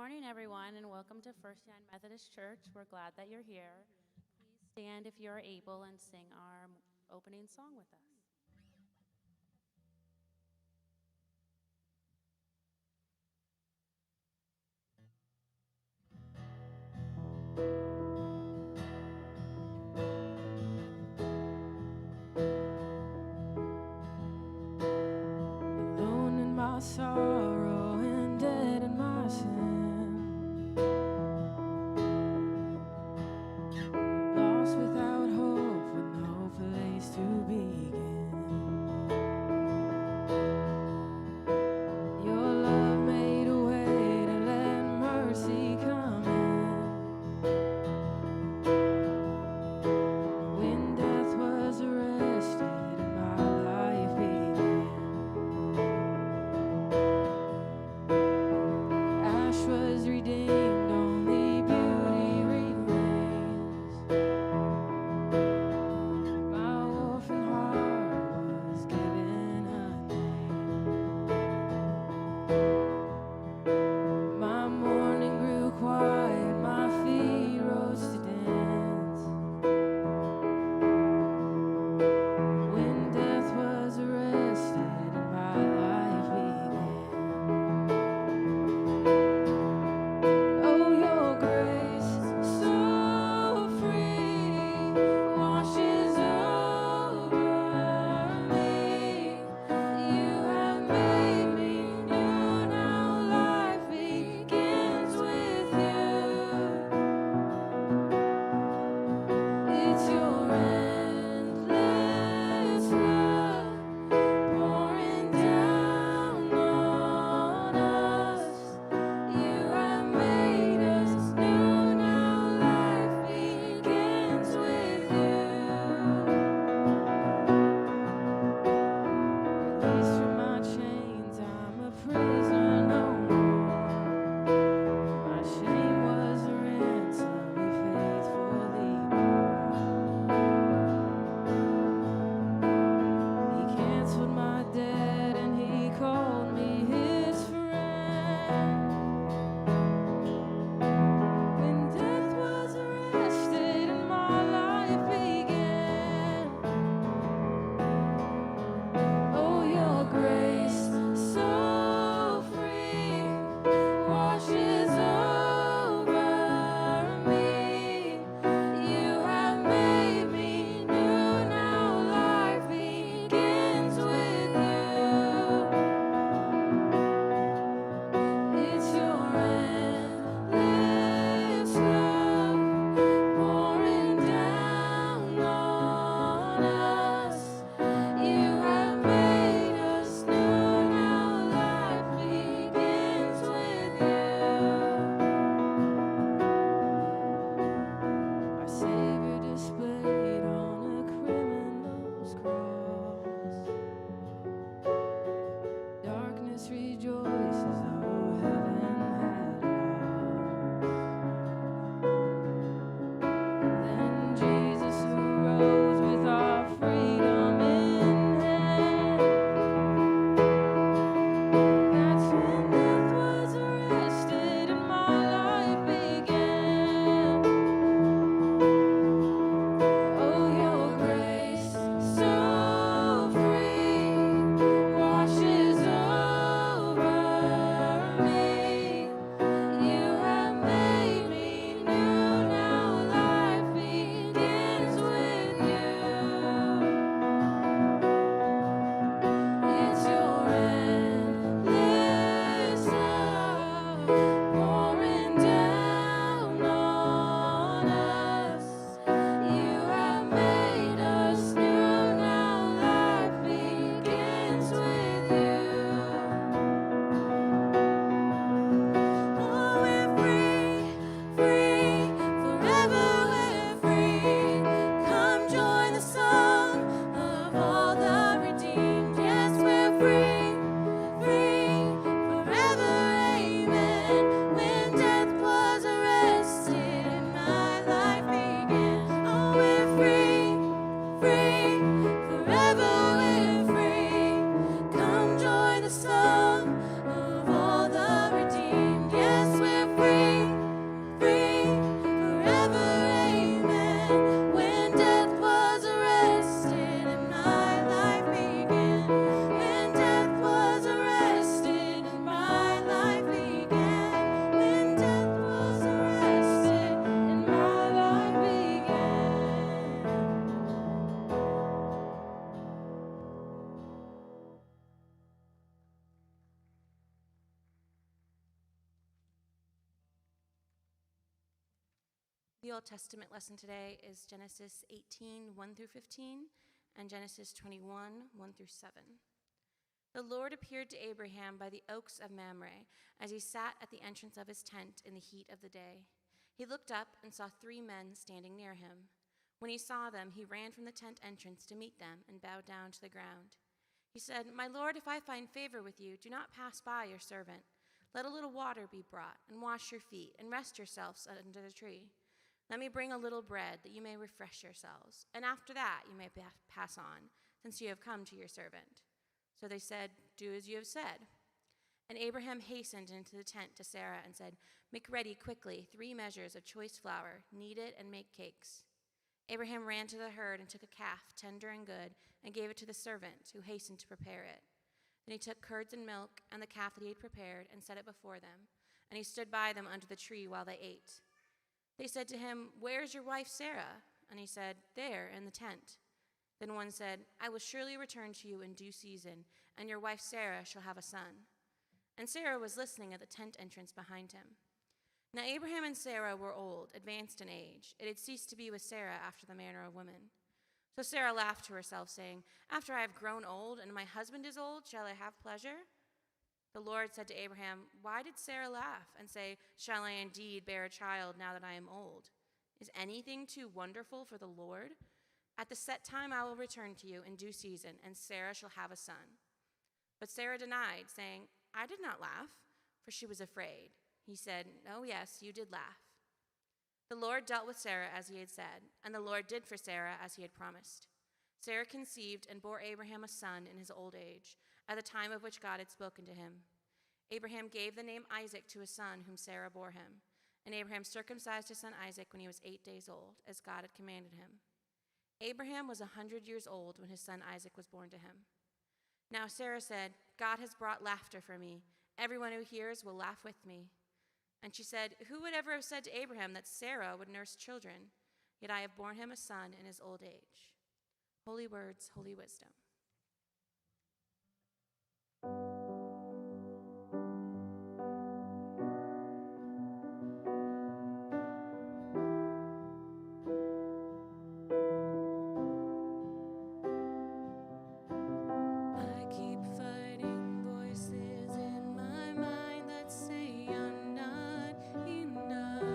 morning, everyone, and welcome to First United Methodist Church. We're glad that you're here. Please stand if you're able and sing our opening song with us. Alone in my sorrow and dead in my sin, lost without hope with no place to begin. Your love made a way to let mercy come in. When death was arrested and my life began, ash was redeemed, only beauty remains. My orphan heart was given a name. My mourning grew quiet, my feet rose to dance. When death was arrested and my life began. Oh, your grace, so free, washes over me. You have made me new, now life begins with you. It's your endless love pouring down on us. You have made us new, now life begins with you. Released from my chains, I'm a prisoner no more. My shame was a ransom He faithfully bore. He canceled my debt and He called me His friend. When death was arrested and my life began. Oh, your grace, so free, washes over me. You have made me new, now life begins with you. It's your endless love pouring down on us. You have made us new, now life begins with you. Our Savior displayed on a criminal's cross. Darkness rejoices, though heaven had lost. Then Jesus arose with our freedom in hand. That's when death was arrested and my life began. Oh, your grace, so free, washes over The Old Testament lesson today is Genesis 18, 1 through 15, and Genesis 21, 1 through 7. The Lord appeared to Abraham by the oaks of Mamre as he sat at the entrance of his tent in the heat of the day. He looked up and saw 3 men standing near him. When he saw them, he ran from the tent entrance to meet them and bowed down to the ground. He said, "My Lord, if I find favor with you, do not pass by your servant. Let a little water be brought, and wash your feet, and rest yourselves under the tree. Let me bring a little bread, that you may refresh yourselves, and after that you may pass on, since you have come to your servant." So they said, "Do as you have said." And Abraham hastened into the tent to Sarah and said, "Make ready quickly 3 measures of choice flour, knead it, and make cakes." Abraham ran to the herd and took a calf, tender and good, and gave it to the servant, who hastened to prepare it. Then he took curds and milk and the calf that he had prepared and set it before them, and he stood by them under the tree while they ate. They said to him, "Where is your wife Sarah?" And he said, "There, in the tent." Then one said, "I will surely return to you in due season, and your wife Sarah shall have a son." And Sarah was listening at the tent entrance behind him. Now Abraham and Sarah were old, advanced in age. It had ceased to be with Sarah after the manner of women. So Sarah laughed to herself, saying, "After I have grown old, and my husband is old, shall I have pleasure?" The Lord said to Abraham, "Why did Sarah laugh and say, 'Shall I indeed bear a child now that I am old?' Is anything too wonderful for the Lord? At the set time I will return to you in due season, and Sarah shall have a son." But Sarah denied, saying, "I did not laugh," for she was afraid. He said, "Oh, yes, you did laugh." The Lord dealt with Sarah as he had said, and the Lord did for Sarah as he had promised. Sarah conceived and bore Abraham a son in his old age, at the time of which God had spoken to him. Abraham gave the name Isaac to his son, whom Sarah bore him. And Abraham circumcised his son Isaac when he was 8 days old, as God had commanded him. Abraham was 100 years old when his son Isaac was born to him. Now Sarah said, "God has brought laughter for me. Everyone who hears will laugh with me." And she said, "Who would ever have said to Abraham that Sarah would nurse children? Yet I have borne him a son in his old age." Holy words, holy wisdom. I keep fighting voices in my mind that say I'm not enough.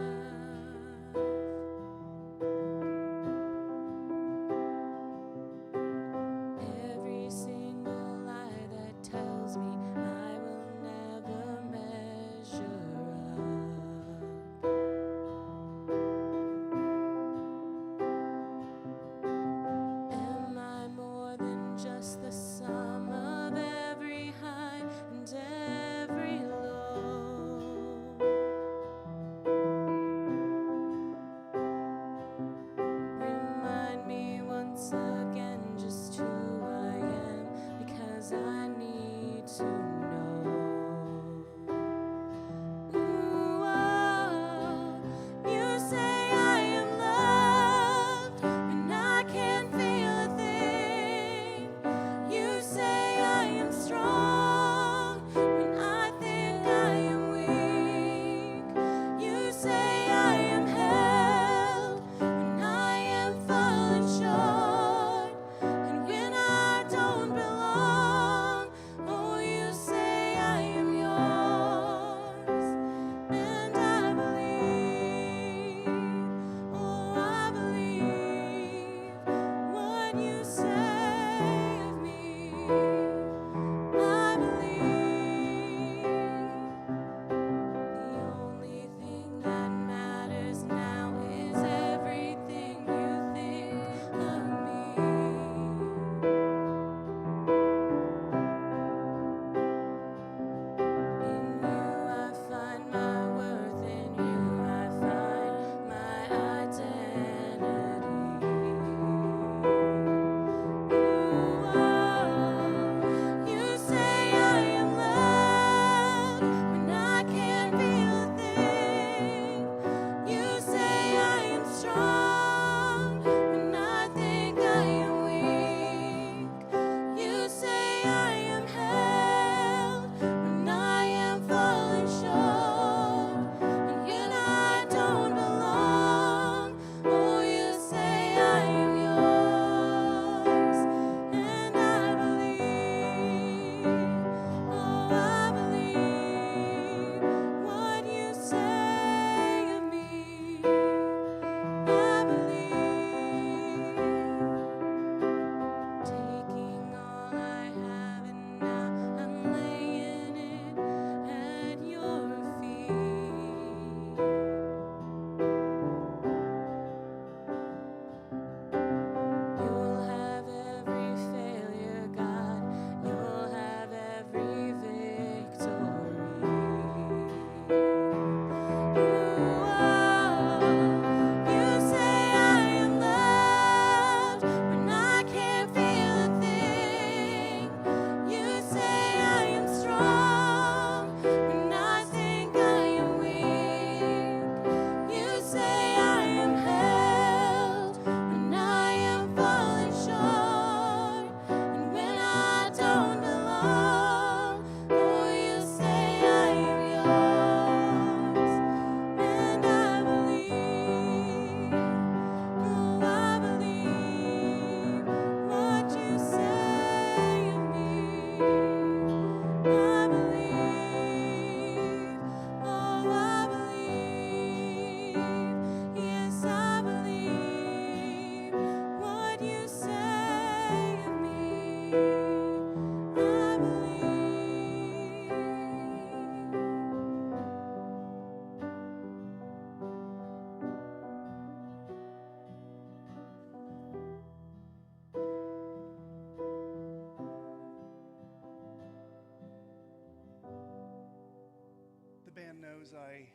knows I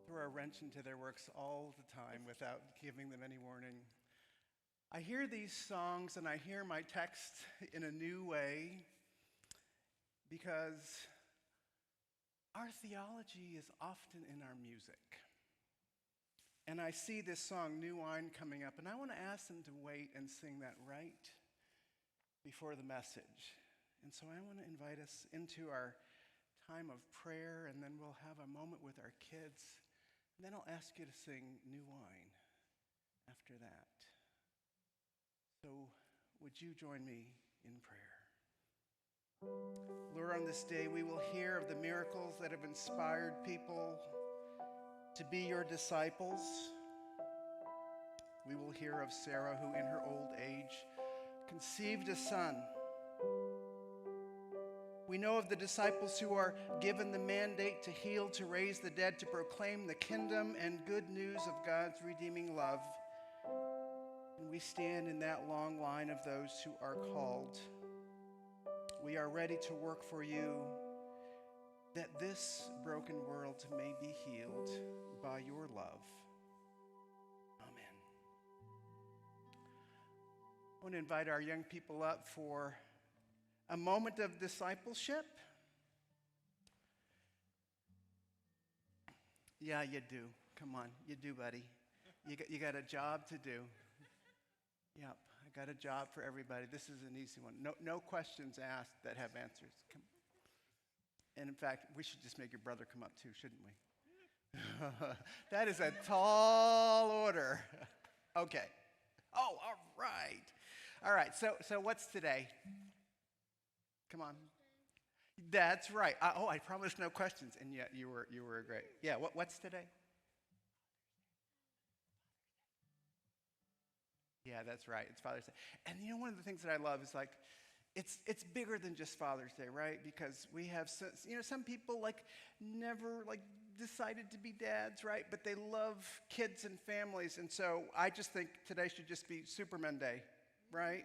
throw a wrench into their works all the time without giving them any warning. I hear these songs and I hear my text in a new way because our theology is often in our music. And I see this song, New Wine, coming up, and I want to ask them to wait and sing that right before the message. And so I want to invite us into our time of prayer, and then we'll have a moment with our kids. And then I'll ask you to sing New Wine after that. So would you join me in prayer? Lord, on this day we will hear of the miracles that have inspired people to be your disciples. We will hear of Sarah, who in her old age conceived a son. We know of the disciples who are given the mandate to heal, to raise the dead, to proclaim the kingdom and good news of God's redeeming love. And we stand in that long line of those who are called. We are ready to work for you, that this broken world may be healed by your love. Amen. I want to invite our young people up for a moment of discipleship. Yeah, you do. Come on, you do, buddy. You got a job to do. Yep, I got a job for everybody. This is an easy one. No questions asked that have answers. Come. And in fact, we should just make your brother come up too, shouldn't we? That is a tall order. Okay. Oh, all right. All right, so what's today? Come on. That's right. I promised no questions, and yet you were great. Yeah, what's today? Yeah, that's right. It's Father's Day. And you know, one of the things that I love is like, it's bigger than just Father's Day, right? Because we have, some people never decided to be dads, right? But they love kids and families. And so I just think today should just be Superman Day, right?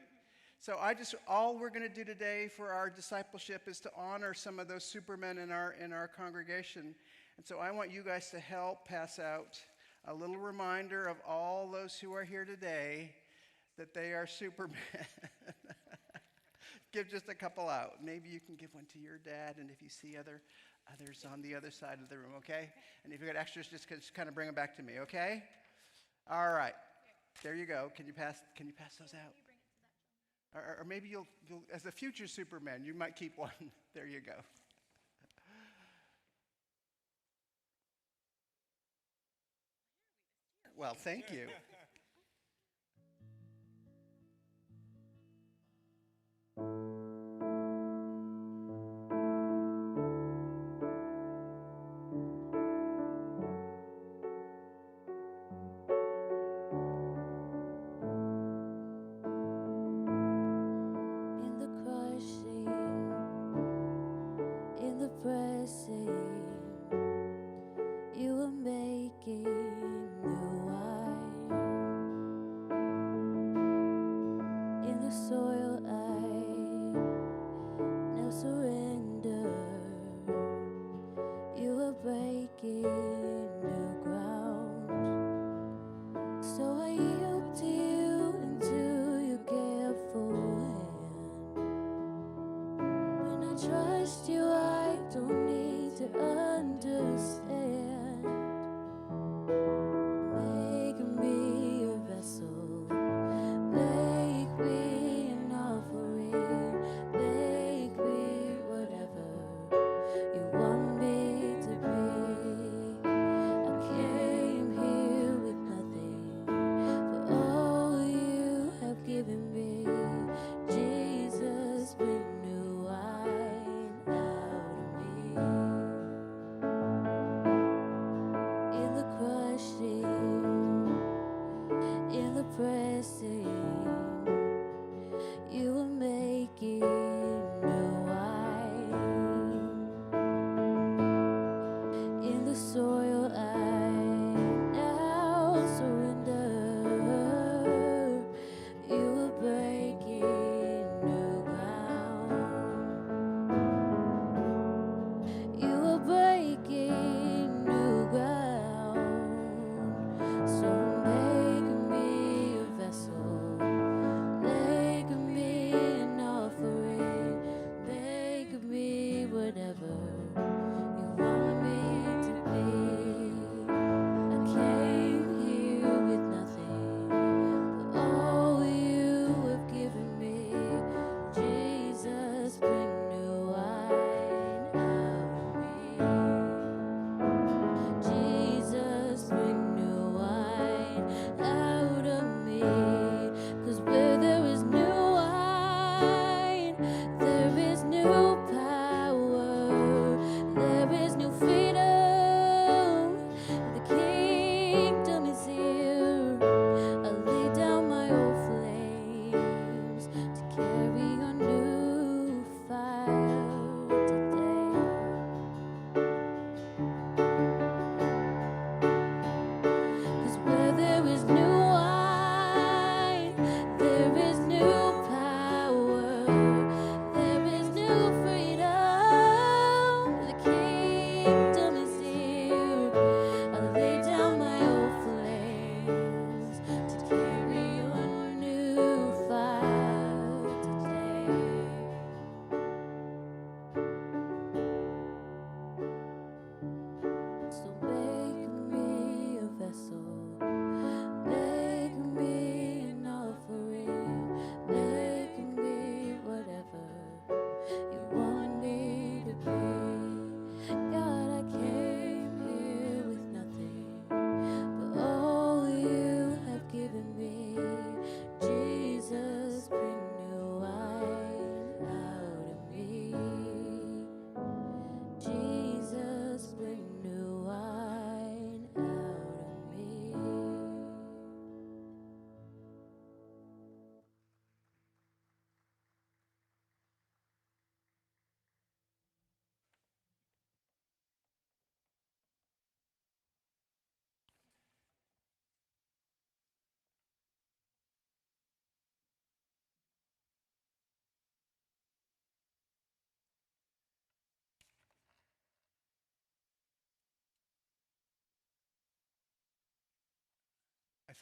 So all we're going to do today for our discipleship is to honor some of those supermen in our congregation. And so I want you guys to help pass out a little reminder of all those who are here today that they are supermen. Give just a couple out. Maybe you can give one to your dad, and if you see others on the other side of the room, okay? And if you got extras, just kind of bring them back to me, okay? All right. There you go. Can you pass those out? Or maybe you'll, as a future Superman, you might keep one. There you go. Well, thank you. In the crushing, in the pressing, you were making new wine. In the soil I now surrender, you were breaking new ground. So I yield to you into your careful hand. When I trust you, I don't need to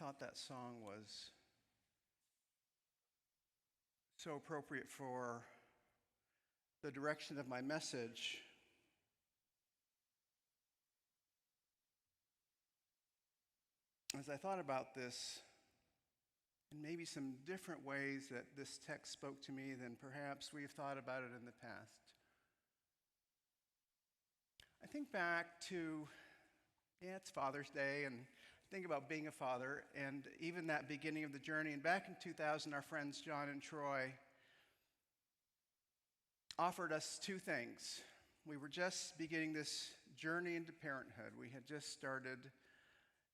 thought that song was so appropriate for the direction of my message. As I thought about this, and maybe some different ways that this text spoke to me than perhaps we've thought about it in the past. I think back to, it's Father's Day, and think about being a father, and even that beginning of the journey. And back in 2000, our friends John and Troy offered us two things. We were just beginning this journey into parenthood. We had just started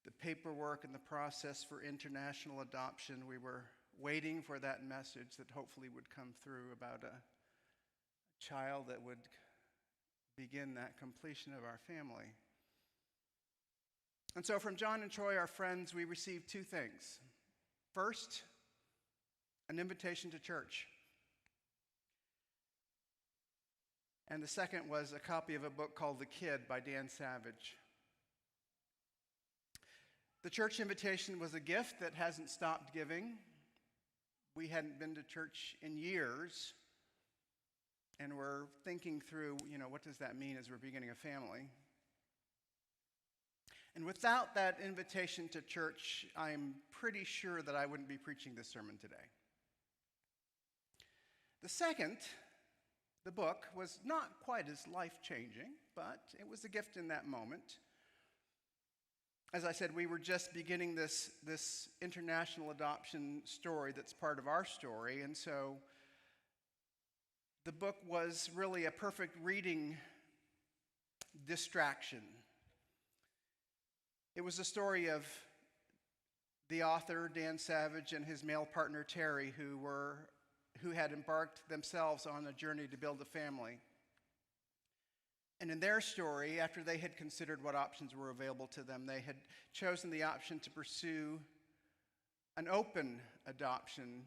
the paperwork and the process for international adoption. We were waiting for that message that hopefully would come through about a child that would begin that completion of our family. And so from John and Troy, our friends, we received two things. First, an invitation to church. And the second was a copy of a book called The Kid by Dan Savage. The church invitation was a gift that hasn't stopped giving. We hadn't been to church in years, and we're thinking through, what does that mean as we're beginning a family? And without that invitation to church, I'm pretty sure that I wouldn't be preaching this sermon today. The second, the book, was not quite as life-changing, but it was a gift in that moment. As I said, we were just beginning this international adoption story that's part of our story, and so the book was really a perfect reading distraction. It was a story of the author, Dan Savage, and his male partner, Terry, who had embarked themselves on a journey to build a family. And in their story, after they had considered what options were available to them, they had chosen the option to pursue an open adoption,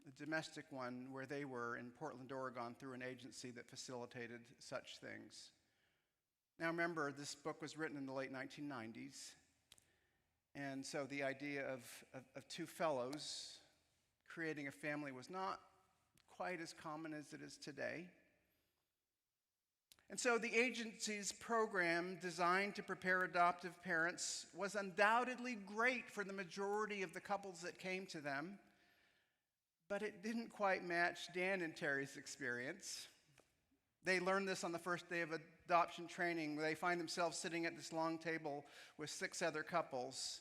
a domestic one, where they were in Portland, Oregon, through an agency that facilitated such things. Now remember, this book was written in the late 1990s, and so the idea of two fellows creating a family was not quite as common as it is today. And so the agency's program, designed to prepare adoptive parents, was undoubtedly great for the majority of the couples that came to them, but it didn't quite match Dan and Terry's experience. They learned this on the first day of adoption training. They find themselves sitting at this long table with 6 other couples,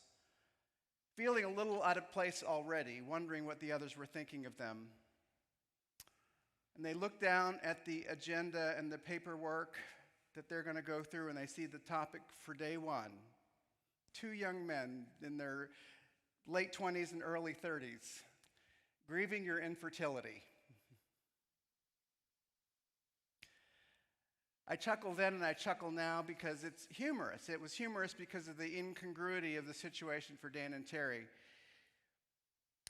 feeling a little out of place already, wondering what the others were thinking of them. And they look down at the agenda and the paperwork that they're going to go through, and they see the topic for day one. 2 young men in their late 20s and early 30s, grieving your infertility. I chuckle then and I chuckle now because it's humorous. It was humorous because of the incongruity of the situation for Dan and Terry.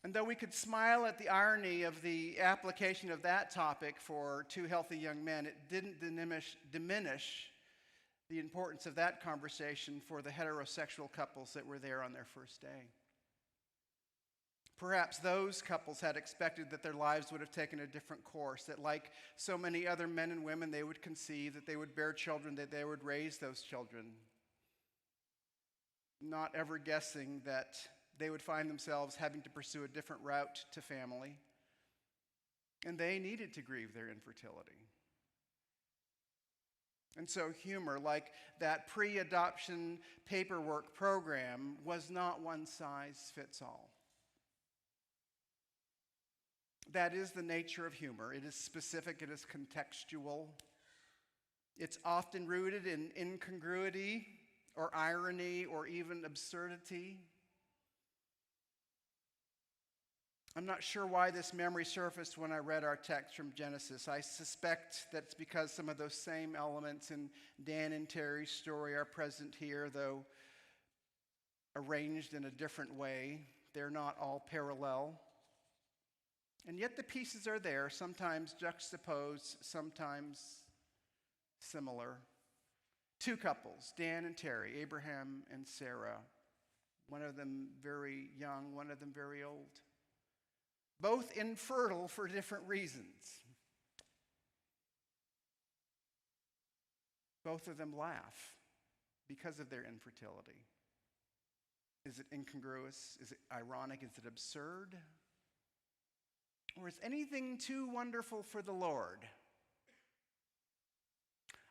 And though we could smile at the irony of the application of that topic for 2 healthy young men, it didn't diminish the importance of that conversation for the heterosexual couples that were there on their first day. Perhaps those couples had expected that their lives would have taken a different course, that like so many other men and women, they would conceive, that they would bear children, that they would raise those children, not ever guessing that they would find themselves having to pursue a different route to family, and they needed to grieve their infertility. And so humor, like that pre-adoption paperwork program, was not one size fits all. That is the nature of humor. It is specific, it is contextual. It's often rooted in incongruity or irony or even absurdity. I'm not sure why this memory surfaced when I read our text from Genesis. I suspect that it's because some of those same elements in Dan and Terry's story are present here, though arranged in a different way. They're not all parallel. And yet the pieces are there, sometimes juxtaposed, sometimes similar. 2 couples, Dan and Terry, Abraham and Sarah, one of them very young, one of them very old. Both infertile for different reasons. Both of them laugh because of their infertility. Is it incongruous? Is it ironic? Is it absurd? Or is anything too wonderful for the Lord?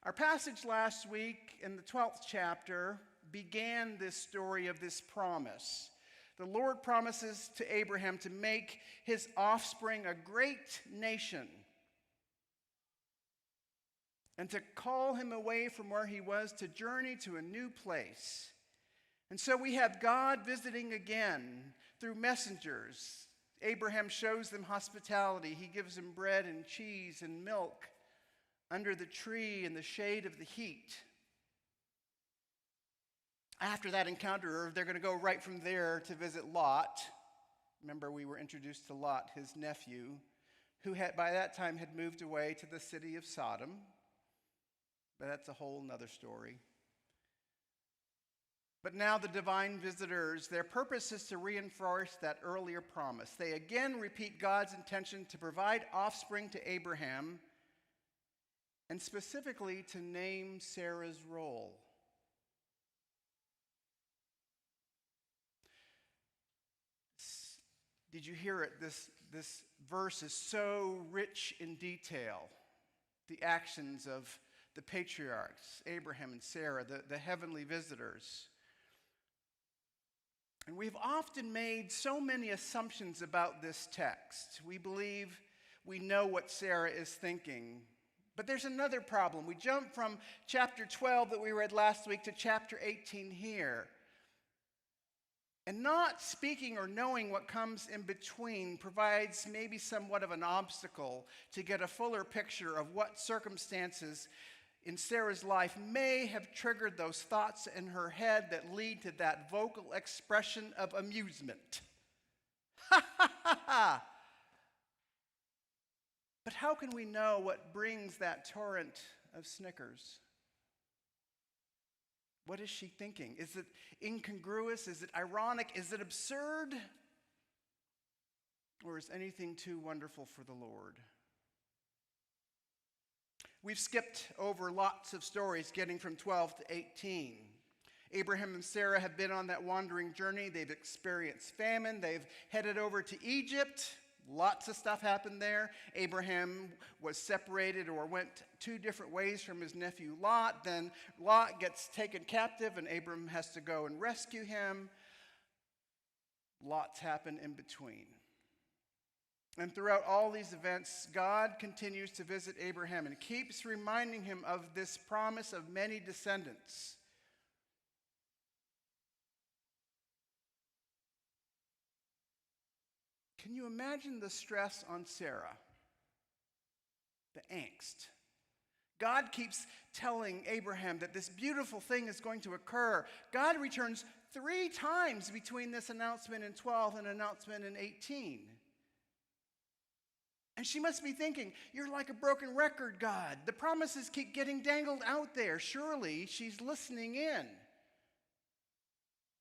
Our passage last week in the 12th chapter began this story of this promise. The Lord promises to Abraham to make his offspring a great nation and to call him away from where he was to journey to a new place. And so we have God visiting again through messengers. Abraham shows them hospitality. He gives them bread and cheese and milk under the tree in the shade of the heat. After that encounter, they're going to go right from there to visit Lot. Remember, we were introduced to Lot, his nephew, who had, by that time had moved away to the city of Sodom. But that's a whole nother story. But now the divine visitors, their purpose is to reinforce that earlier promise. They again repeat God's intention to provide offspring to Abraham, and specifically to name Sarah's role. Did you hear it? This verse is so rich in detail. The actions of the patriarchs, Abraham and Sarah, the heavenly visitors. And we've often made so many assumptions about this text. We believe we know what Sarah is thinking. But there's another problem. We jump from chapter 12 that we read last week to chapter 18 here. And not speaking or knowing what comes in between provides maybe somewhat of an obstacle to get a fuller picture of what circumstances in Sarah's life may have triggered those thoughts in her head that lead to that vocal expression of amusement. Ha ha ha ha! But how can we know what brings that torrent of snickers? What is she thinking? Is it incongruous? Is it ironic? Is it absurd? Or is anything too wonderful for the Lord? We've skipped over lots of stories getting from 12 to 18. Abraham and Sarah have been on that wandering journey. They've experienced famine. They've headed over to Egypt. Lots of stuff happened there. Abraham was separated or went two different ways from his nephew Lot. Then Lot gets taken captive and Abraham has to go and rescue him. Lots happen in between. And throughout all these events, God continues to visit Abraham and keeps reminding him of this promise of many descendants. Can you imagine the stress on Sarah? The angst. God keeps telling Abraham that this beautiful thing is going to occur. God returns 3 times between this announcement in 12 and announcement in 18. And she must be thinking, you're like a broken record, God. The promises keep getting dangled out there. Surely she's listening in.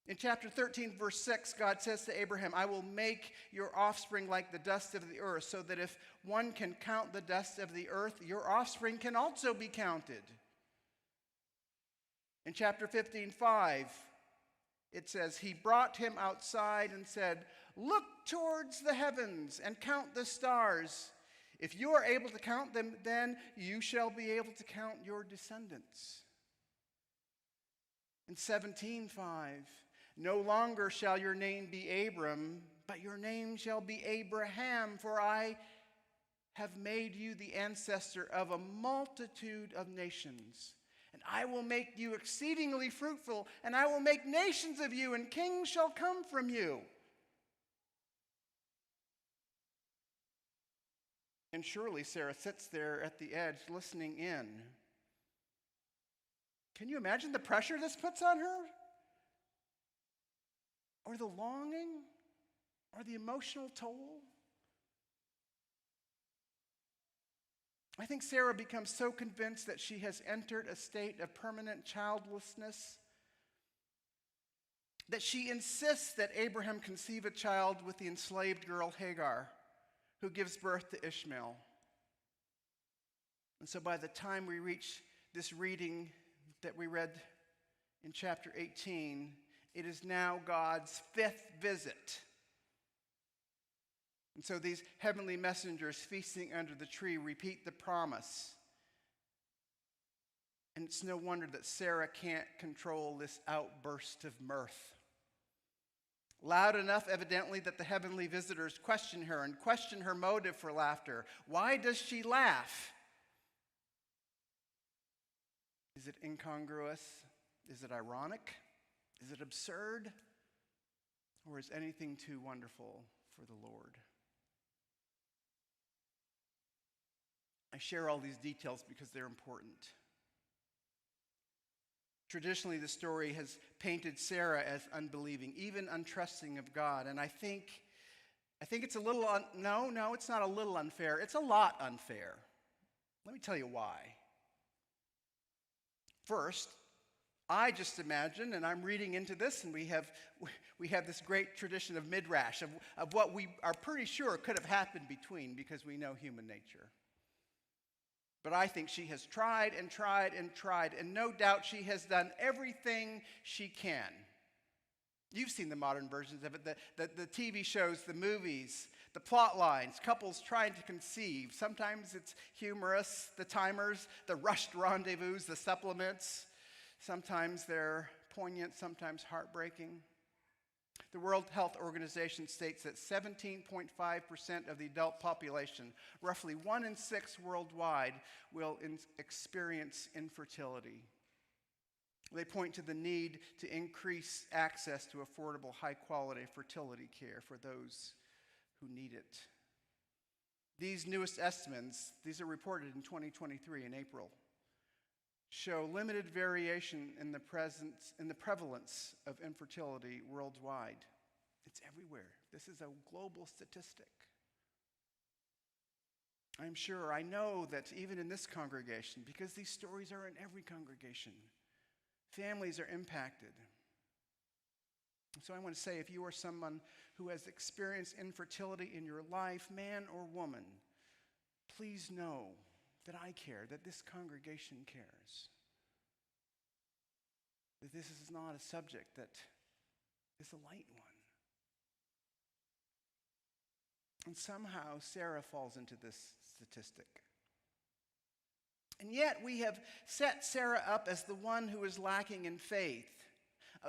In chapter 13, verse 6, God says to Abraham, I will make your offspring like the dust of the earth, so that if one can count the dust of the earth, your offspring can also be counted. In chapter 15:5, it says, he brought him outside and said, look towards the heavens and count the stars. If you are able to count them, then you shall be able to count your descendants. In 17:5, no longer shall your name be Abram, but your name shall be Abraham, for I have made you the ancestor of a multitude of nations. And I will make you exceedingly fruitful, and I will make nations of you, and kings shall come from you. And surely Sarah sits there at the edge listening in. Can you imagine the pressure this puts on her? Or the longing? Or the emotional toll? I think Sarah becomes so convinced that she has entered a state of permanent childlessness that she insists that Abraham conceive a child with the enslaved girl Hagar, who gives birth to Ishmael. And so by the time we reach this reading that we read in chapter 18, it is now God's fifth visit. And so these heavenly messengers feasting under the tree repeat the promise. And it's no wonder that Sarah can't control this outburst of mirth. Loud enough, evidently, that the heavenly visitors question her and question her motive for laughter. Why does she laugh? Is it incongruous? Is it ironic? Is it absurd? Or is anything too wonderful for the Lord? I share all these details because they're important. Traditionally, the story has painted Sarah as unbelieving, even untrusting of God. And I think it's a little, no, it's not a little unfair. It's a lot unfair. Let me tell you why. First, I just imagine, and I'm reading into this, and we have this great tradition of midrash, of what we are pretty sure could have happened between, because we know human nature. But I think she has tried and tried and tried, and no doubt she has done everything she can. You've seen the modern versions of it, the TV shows, the movies, the plot lines, couples trying to conceive. Sometimes it's humorous, the timers, the rushed rendezvous, the supplements. Sometimes they're poignant, sometimes heartbreaking. The World Health Organization states that 17.5% of the adult population, roughly 1 in 6 worldwide, will experience infertility. They point to the need to increase access to affordable, high-quality fertility care for those who need it. These newest estimates, these are reported in 2023 in April, show limited variation in the prevalence of infertility worldwide. It's everywhere. This is a global statistic. I know that even in this congregation, because these stories are in every congregation, families are impacted. So I want to say, if you are someone who has experienced infertility in your life, man or woman, please know that I care, that this congregation cares. That this is not a subject that is a light one. And somehow Sarah falls into this statistic. And yet we have set Sarah up as the one who is lacking in faith.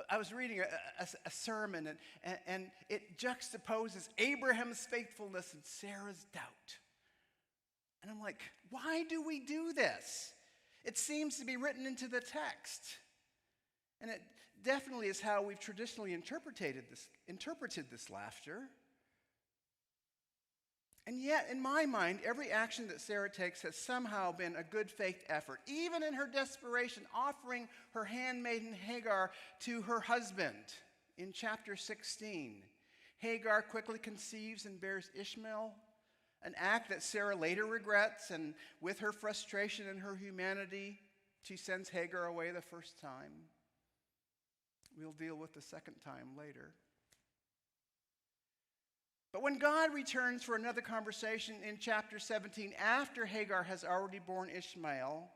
I was reading a sermon, and it juxtaposes Abraham's faithfulness and Sarah's doubt. And I'm like, why do we do this? It seems to be written into the text. And it definitely is how we've traditionally interpreted this laughter. And yet, in my mind, every action that Sarah takes has somehow been a good faith effort, even in her desperation, offering her handmaiden Hagar to her husband. In chapter 16, Hagar quickly conceives and bears Ishmael, an act that Sarah later regrets, and with her frustration and her humanity, she sends Hagar away the first time. We'll deal with the second time later. But when God returns for another conversation in chapter 17, after Hagar has already borne Ishmael,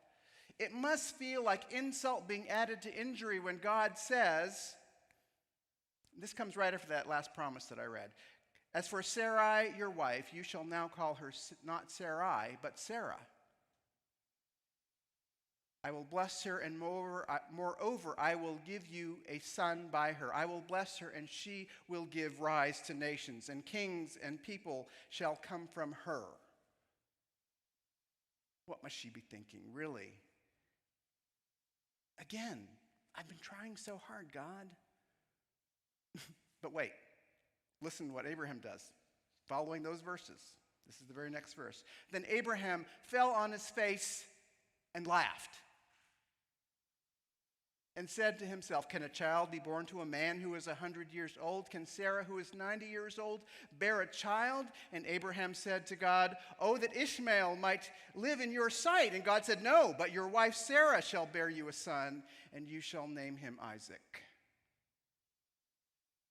it must feel like insult being added to injury when God says, this comes right after that last promise that I read, "As for Sarai, your wife, you shall now call her not Sarai, but Sarah. I will bless her, and moreover, I will give you a son by her. I will bless her, and she will give rise to nations, and kings and people shall come from her." What must she be thinking, really? Again, I've been trying so hard, God. But wait, listen to what Abraham does, following those verses. This is the very next verse. Then Abraham fell on his face and laughed, and said to himself, "Can a child be born to a man who is 100 years old? Can Sarah, who is 90 years old, bear a child?" And Abraham said to God, "Oh, that Ishmael might live in your sight." And God said, "No, but your wife Sarah shall bear you a son, and you shall name him Isaac."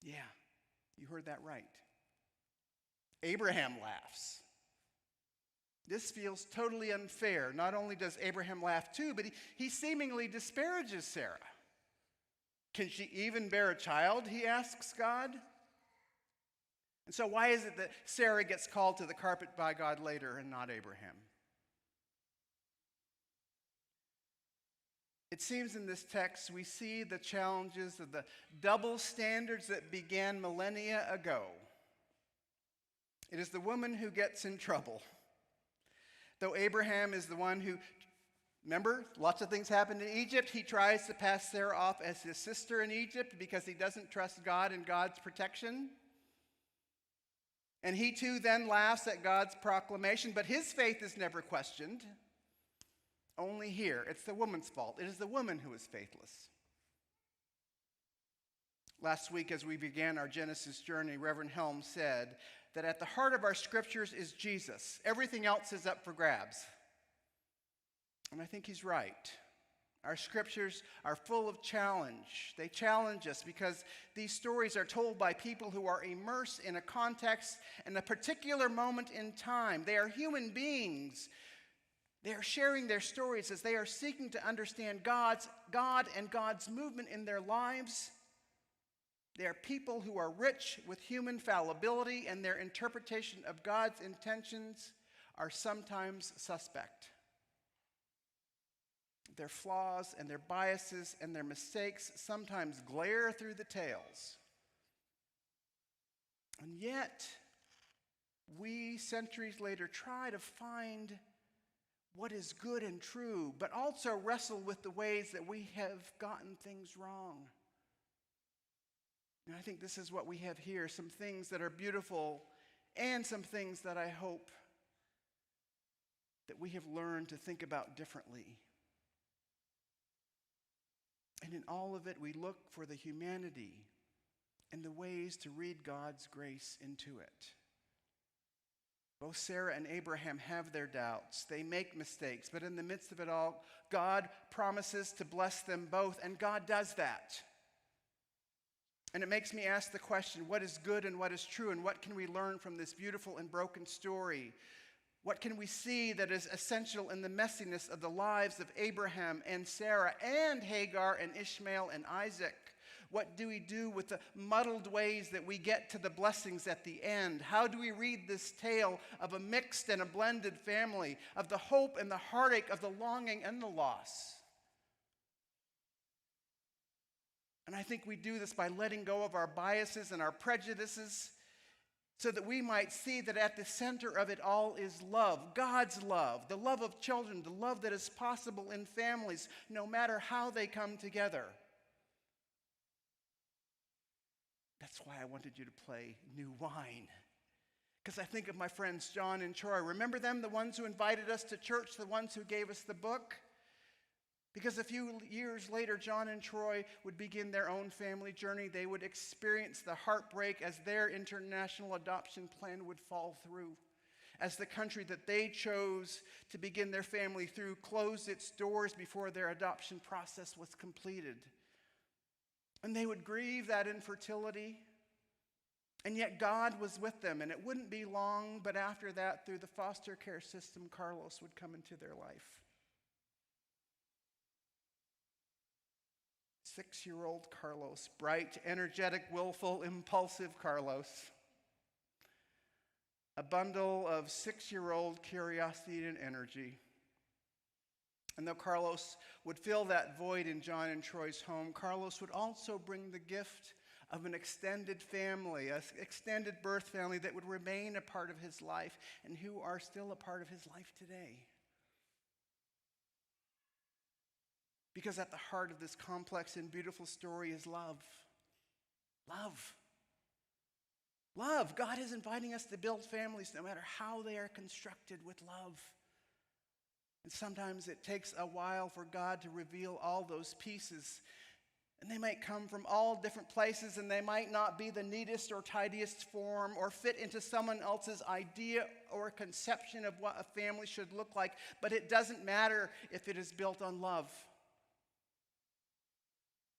Yeah, you heard that right. Abraham laughs. This feels totally unfair. Not only does Abraham laugh too, but he seemingly disparages Sarah. Can she even bear a child, he asks God. And so why is it that Sarah gets called to the carpet by God later and not Abraham? It seems in this text we see the challenges of the double standards that began millennia ago. It is the woman who gets in trouble. Though Abraham is the one who, remember, lots of things happened in Egypt. He tries to pass Sarah off as his sister in Egypt because he doesn't trust God and God's protection. And he too then laughs at God's proclamation, but his faith is never questioned. Only here, it's the woman's fault. It is the woman who is faithless. Last week, as we began our Genesis journey, Reverend Helm said that at the heart of our scriptures is Jesus. Everything else is up for grabs. And I think he's right. Our scriptures are full of challenge. They challenge us because these stories are told by people who are immersed in a context and a particular moment in time. They are human beings. They are sharing their stories as they are seeking to understand God and God's movement in their lives. They are people who are rich with human fallibility, and their interpretation of God's intentions are sometimes suspect. Their flaws and their biases and their mistakes sometimes glare through the tales. And yet, we centuries later try to find what is good and true, but also wrestle with the ways that we have gotten things wrong. And I think this is what we have here, some things that are beautiful and some things that I hope that we have learned to think about differently. And in all of it, we look for the humanity and the ways to read God's grace into it. Both Sarah and Abraham have their doubts. They make mistakes, but in the midst of it all, God promises to bless them both, and God does that. And it makes me ask the question, what is good and what is true, and what can we learn from this beautiful and broken story? What can we see that is essential in the messiness of the lives of Abraham and Sarah and Hagar and Ishmael and Isaac? What do we do with the muddled ways that we get to the blessings at the end? How do we read this tale of a mixed and a blended family, of the hope and the heartache, of the longing and the loss? And I think we do this by letting go of our biases and our prejudices so that we might see that at the center of it all is love, God's love, the love of children, the love that is possible in families, no matter how they come together. That's why I wanted you to play New Wine. Because I think of my friends John and Troy. Remember them, the ones who invited us to church, the ones who gave us the book? Because a few years later, John and Troy would begin their own family journey. They would experience the heartbreak as their international adoption plan would fall through, as the country that they chose to begin their family through closed its doors before their adoption process was completed. And they would grieve that infertility, and yet God was with them, and it wouldn't be long, but after that, through the foster care system, Carlos would come into their life. 6-year-old Carlos, bright, energetic, willful, impulsive Carlos. A bundle of 6-year-old curiosity and energy. And though Carlos would fill that void in John and Troy's home, Carlos would also bring the gift of an extended family, an extended birth family that would remain a part of his life and who are still a part of his life today. Because at the heart of this complex and beautiful story is love. Love. Love. God is inviting us to build families no matter how they are constructed with love. And sometimes it takes a while for God to reveal all those pieces. And they might come from all different places, and they might not be the neatest or tidiest form or fit into someone else's idea or conception of what a family should look like. But it doesn't matter if it is built on love.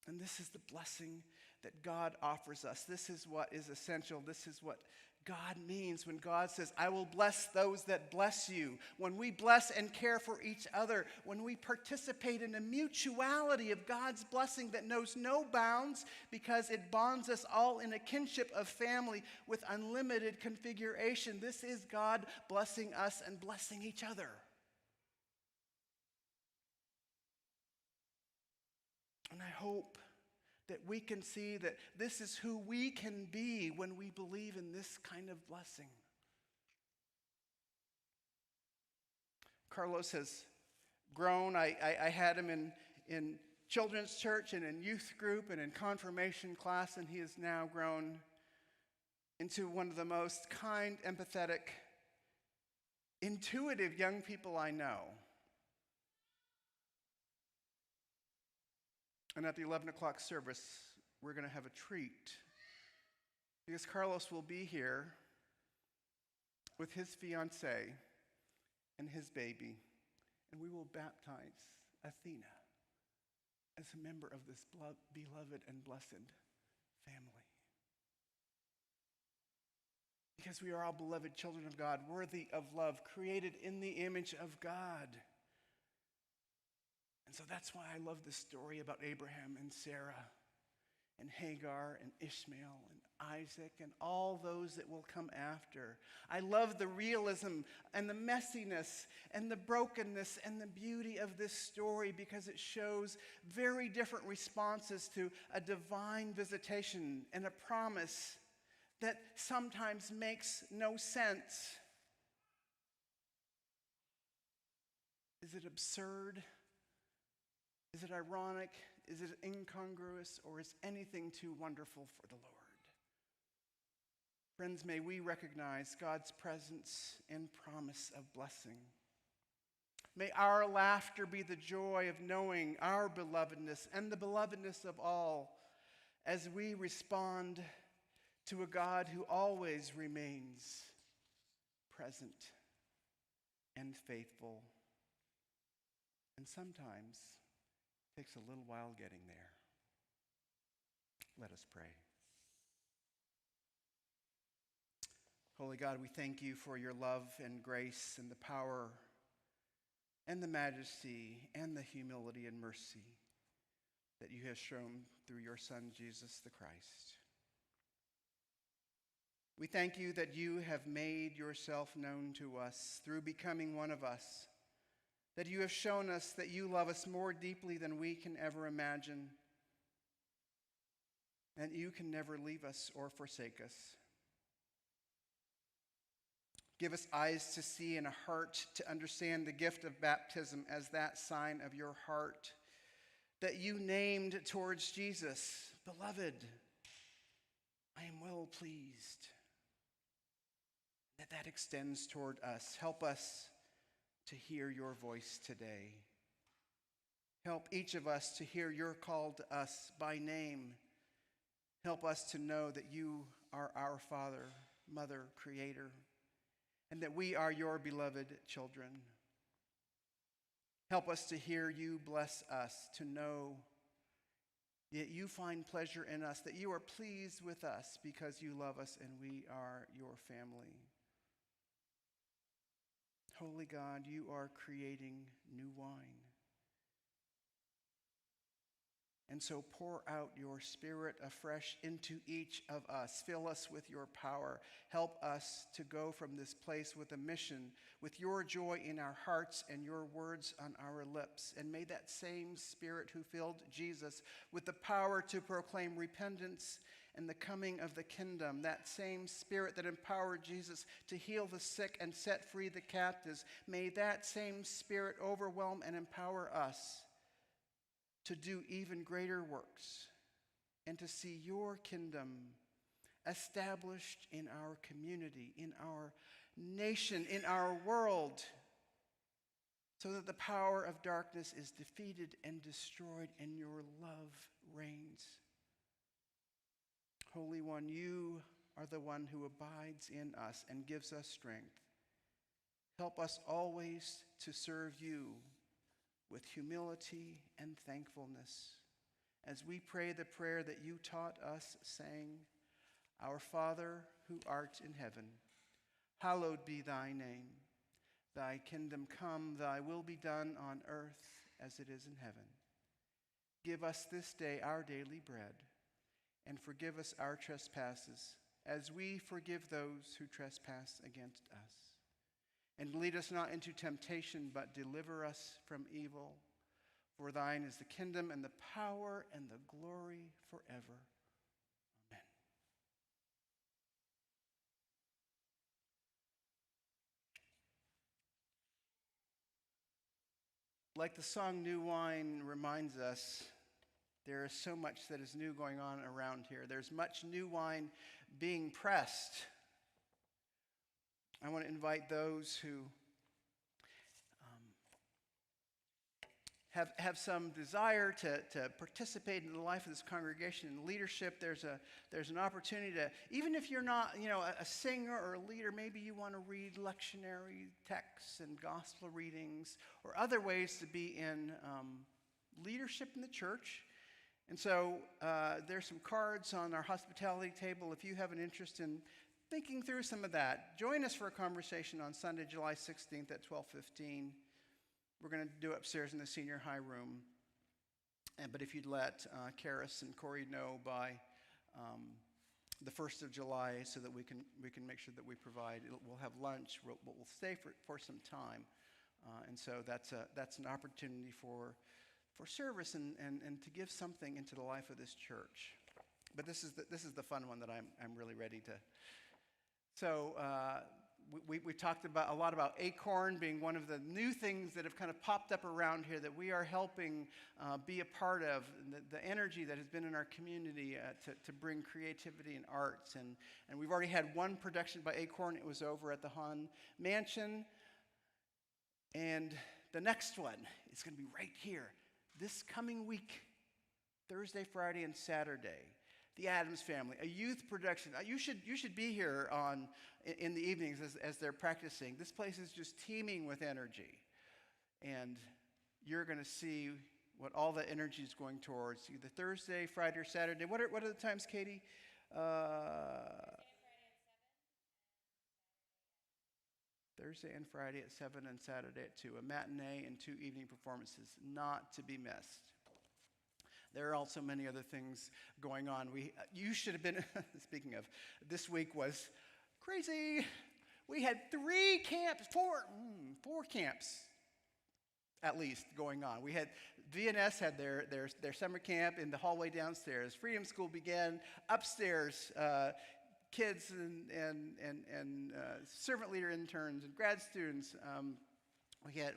And And this is the blessing that God offers us. This is what is essential. This is what God means when God says, I will bless those that bless you. When we bless and care for each other, when we participate in a mutuality of God's blessing that knows no bounds because it bonds us all in a kinship of family with unlimited configuration. This is God blessing us and blessing each other. And I hope that we can see that this is who we can be when we believe in this kind of blessing. Carlos has grown. I had him in children's church and in youth group and in confirmation class, and he has now grown into one of the most kind, empathetic, intuitive young people I know. And at the 11 o'clock service, we're going to have a treat because Carlos will be here with his fiancée and his baby, and we will baptize Athena as a member of this beloved and blessed family. Because we are all beloved children of God, worthy of love, created in the image of God. And so that's why I love this story about Abraham and Sarah and Hagar and Ishmael and Isaac and all those that will come after. I love the realism and the messiness and the brokenness and the beauty of this story because it shows very different responses to a divine visitation and a promise that sometimes makes no sense. Is it absurd? Is it ironic? Is it incongruous? Or is anything too wonderful for the Lord? Friends, may we recognize God's presence and promise of blessing. May our laughter be the joy of knowing our belovedness and the belovedness of all as we respond to a God who always remains present and faithful. And sometimes takes a little while getting there. Let us pray. Holy God, we thank you for your love and grace and the power and the majesty and the humility and mercy that you have shown through your Son, Jesus the Christ. We thank you that you have made yourself known to us through becoming one of us, that you have shown us that you love us more deeply than we can ever imagine, and you can never leave us or forsake us. Give us eyes to see and a heart to understand the gift of baptism as that sign of your heart that you named towards Jesus. Beloved, I am well pleased. That extends toward us. Help us to hear your voice today. Help each of us to hear your call to us by name. Help us to know that you are our Father, Mother, Creator, and that we are your beloved children. Help us to hear you bless us, to know that you find pleasure in us, that you are pleased with us because you love us and we are your family. Holy God, you are creating new wine. And so pour out your Spirit afresh into each of us. Fill us with your power. Help us to go from this place with a mission, with your joy in our hearts and your words on our lips. And may that same Spirit who filled Jesus with the power to proclaim repentance and the coming of the kingdom, that same Spirit that empowered Jesus to heal the sick and set free the captives, may that same Spirit overwhelm and empower us to do even greater works and to see your kingdom established in our community, in our nation, in our world, so that the power of darkness is defeated and destroyed and your love reigns. Holy One, you are the one who abides in us and gives us strength. Help us always to serve you with humility and thankfulness, as we pray the prayer that you taught us, saying, Our Father, who art in heaven, hallowed be thy name. Thy kingdom come, thy will be done on earth as it is in heaven. Give us this day our daily bread, and forgive us our trespasses, as we forgive those who trespass against us. And lead us not into temptation, but deliver us from evil. For thine is the kingdom and the power and the glory forever. Amen. Like the song New Wine reminds us, there is so much that is new going on around here. There's much new wine being pressed. I want to invite those who have some desire to participate in the life of this congregation and leadership. There's an opportunity to, even if you're not a singer or a leader, maybe you want to read lectionary texts and gospel readings or other ways to be in leadership in the church. And so there's some cards on our hospitality table if you have an interest in thinking through some of that. Join us for a conversation on Sunday, July 16th at 12:15. We're going to do it upstairs in the senior high room. But if you'd let Karis and Corey know by the 1st of July so that we can make sure that we provide, we'll have lunch, we'll stay for some time. And so that's an opportunity for service and to give something into the life of this church. But this is the fun one that I'm really ready to. So we talked a lot about Acorn being one of the new things that have kind of popped up around here that we are helping be a part of, the energy that has been in our community to bring creativity and arts. And we've already had one production by Acorn. It was over at the Hahn Mansion. And the next one is going to be right here this coming week, Thursday, Friday, and Saturday. The Addams Family, a youth production. You should be here in the evenings as they're practicing. This place is just teeming with energy. And you're going to see what all the energy is going towards, either Thursday, Friday, or Saturday. What are the times, Katie? Thursday and Friday at 7 and Saturday at 2. A matinee and 2 evening performances, not to be missed. There are also many other things going on. You should have been, speaking of, this week was crazy. We had 3 camps, 4 camps at least going on. We had, VNS had their summer camp in the hallway downstairs. Freedom School began upstairs. Kids and servant leader interns and grad students.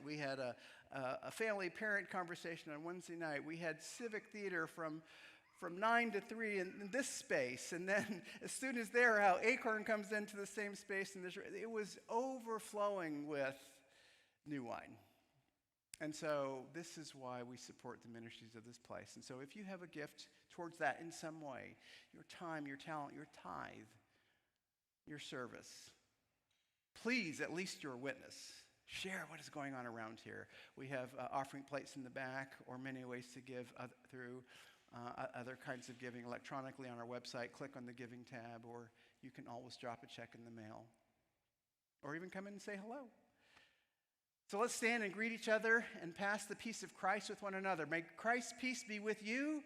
We had a family parent conversation on Wednesday night. We had civic theater from 9 to 3 in this space. And then as soon as they're out, Acorn comes into the same space. And it was overflowing with new wine. And so this is why we support the ministries of this place. And so if you have a gift towards that in some way, your time, your talent, your tithe, your service, please, at least your witness, share what is going on around here. We have offering plates in the back, or many ways to give through other kinds of giving electronically on our website. Click on the giving tab, or you can always drop a check in the mail, or even come in and say hello. So let's stand and greet each other and pass the peace of Christ with one another. May Christ's peace be with you.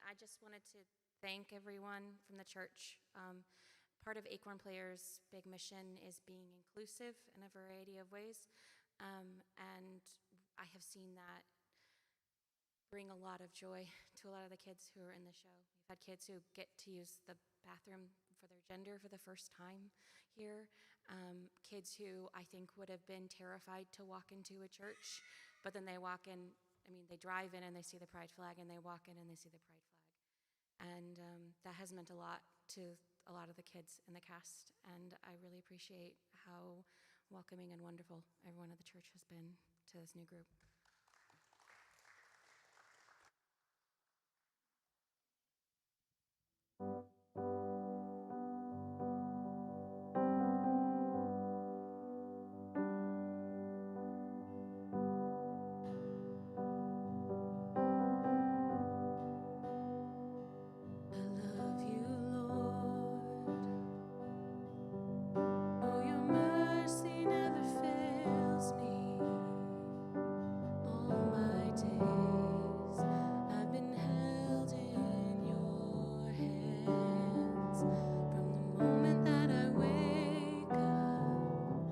I just wanted to thank everyone from the church. Part of Acorn Players' big mission is being inclusive in a variety of ways, and I have seen that bring a lot of joy to a lot of the kids who are in the show. We've had kids who get to use the bathroom for their gender for the first time here. Kids who I think would have been terrified to walk into a church, but then they walk in, they drive in and they see the pride flag, and they walk in and they see the pride flag. And that has meant a lot to a lot of the kids in the cast, and I really appreciate how welcoming and wonderful everyone at the church has been to this new group. I love you, Lord. Oh, your mercy never fails me. All my days I've been held in your hands. From the moment that I wake up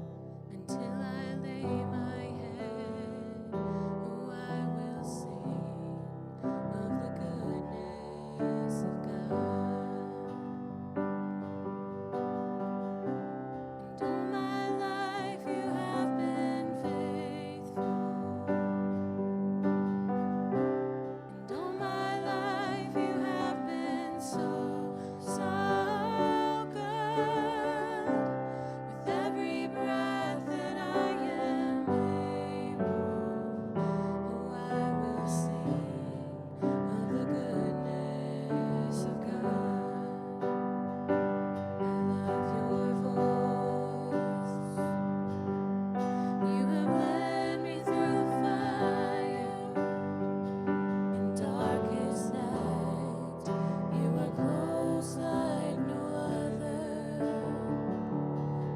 until I lay my head, oh, I will sing of the goodness of God. And all my life you have been faithful. And all my life you have been so, so good. With every breath that I am able, oh, I will sing of the goodness of God. I love your voice. You have led me through the fire. In darkest night, you are close like no other.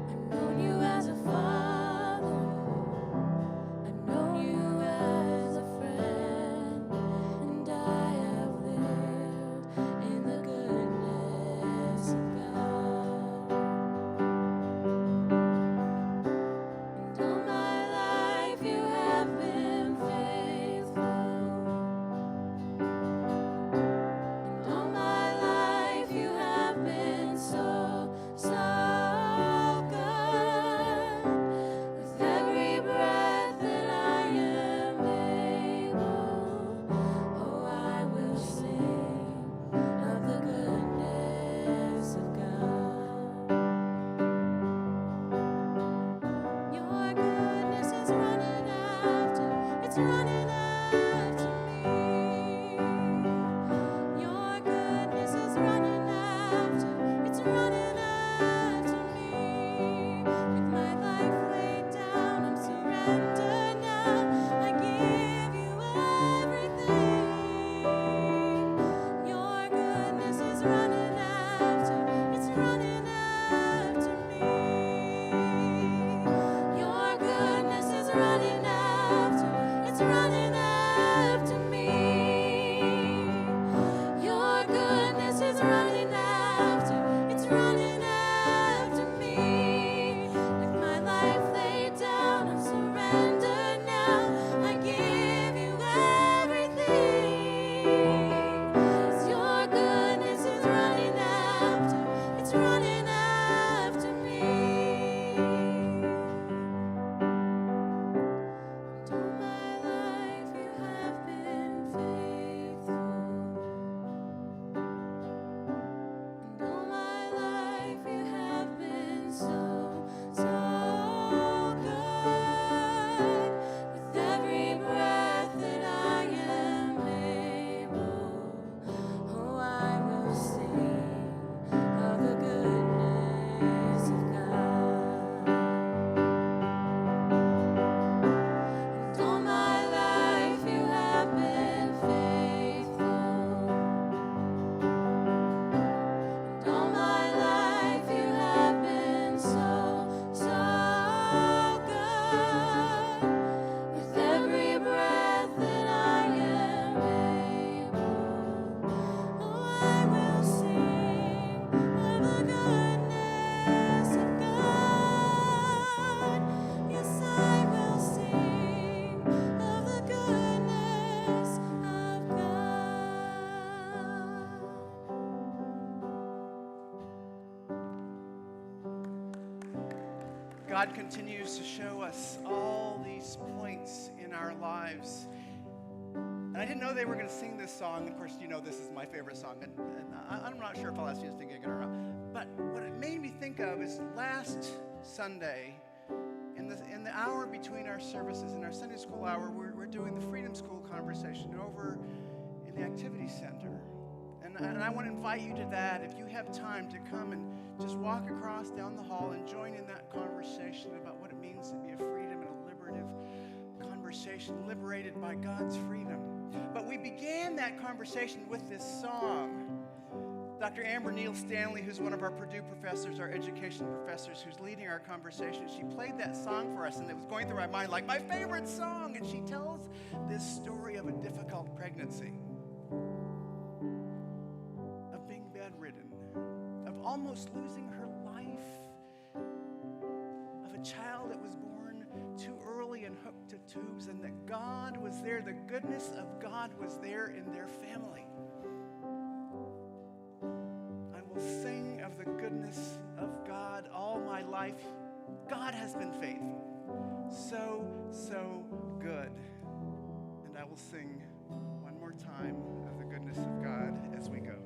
I've known you as a father. I've known you as a friend, and I have lived in the goodness of God. And all my life you have been faithful. And all my life you have been so, so good. With every breath that I am able, oh, I will sing of the goodness of God. Your goodness is running after, it's running after me. Your goodness is running after, it's running after me. With my life laid down, I'm surrendered now. I give you everything. Your goodness is running after, it's running after me. Your goodness is running after, it's running after me. Your goodness is running after, it's running God continues to show us all these points in our lives. And I didn't know they were going to sing this song. Of course, you know this is my favorite song, and I'm not sure if I'll ask you to sing it again or not. But what it made me think of is last Sunday, in the hour between our services, in our Sunday school hour, we're doing the Freedom School conversation over in the activity center. And I want to invite you to that. If you have time to come and just walk across down the hall and join in that conversation about what it means to be a freedom and a liberative conversation, liberated by God's freedom. But we began that conversation with this song. Dr. Amber Neal Stanley, who's one of our Purdue professors, our education professors, who's leading our conversation, she played that song for us, and it was going through my mind like my favorite song. And she tells this story of a difficult pregnancy, of being bedridden, of almost losing her life, of a child that was born too early and hooked to tubes, and that God was there, the goodness of God was there in their family. I will sing of the goodness of God all my life. God has been faithful, so good. And I will sing one more time of the goodness of God as we go.